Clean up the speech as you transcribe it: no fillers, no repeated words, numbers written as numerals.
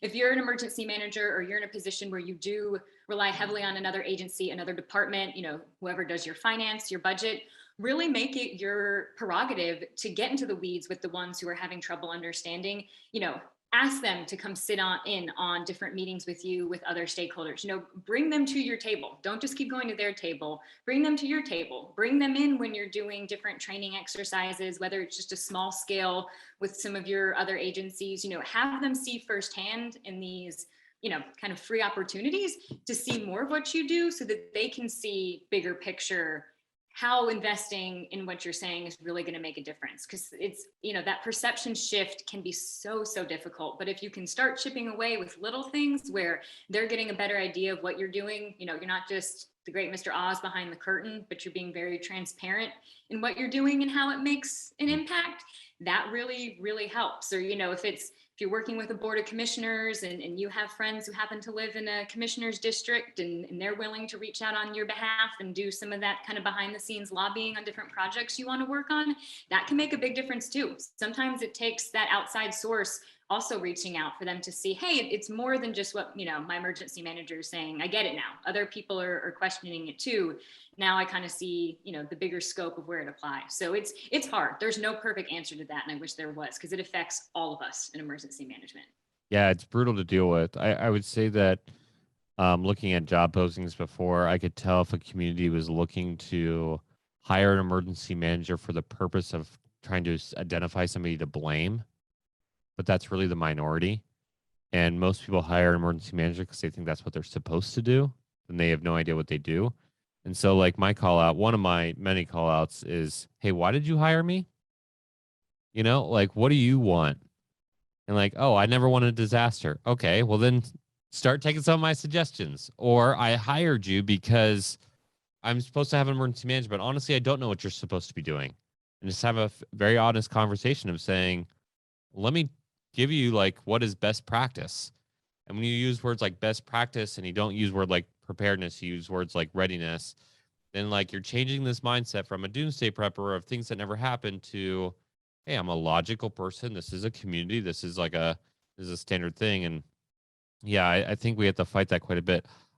if you're an emergency manager or you're in a position where you do rely heavily on another agency, another department, whoever does your finance, your budget, really make it your prerogative to get into the weeds with the ones who are having trouble understanding. Ask them to come sit in on different meetings with you, with other stakeholders. Bring them to your table. Don't just keep going to their table. Bring them to your table. Bring them in when you're doing different training exercises, whether it's just a small scale with some of your other agencies. Have them see firsthand in these kind of free opportunities to see more of what you do, so that they can see bigger picture how investing in what you're saying is really going to make a difference. Because it's, that perception shift can be so difficult. But if you can start chipping away with little things where they're getting a better idea of what you're doing, you're not just the great Mr. Oz behind the curtain, but you're being very transparent in what you're doing and how it makes an impact, that really helps. Or, if you're working with a board of commissioners and you have friends who happen to live in a commissioner's district and they're willing to reach out on your behalf and do some of that kind of behind the scenes lobbying on different projects you want to work on, that can make a big difference too. Sometimes it takes that outside source also reaching out for them to see, hey, it's more than just what, my emergency manager is saying. I get it now. Other people are questioning it too. Now I kind of see, the bigger scope of where it applies. So it's hard. There's no perfect answer to that. And I wish there was, because it affects all of us in emergency management. Yeah, it's brutal to deal with. I would say that looking at job postings before, I could tell if a community was looking to hire an emergency manager for the purpose of trying to identify somebody to blame, but that's really the minority. And most people hire an emergency manager because they think that's what they're supposed to do, and they have no idea what they do. And so, like, my call out, one of my many call outs is, hey, why did you hire me? Like, what do you want? And like, oh, I never wanted a disaster. Okay, well then start taking some of my suggestions. Or I hired you because I'm supposed to have an emergency manager, but honestly, I don't know what you're supposed to be doing. And just have a very honest conversation of saying, let me give you like what is best practice. And when you use words like best practice and you don't use word like preparedness, you use words like readiness, then like you're changing this mindset from a doomsday prepper of things that never happened to, hey, I'm a logical person. This is a community. This is a standard thing. And yeah, I think we have to fight that quite a bit.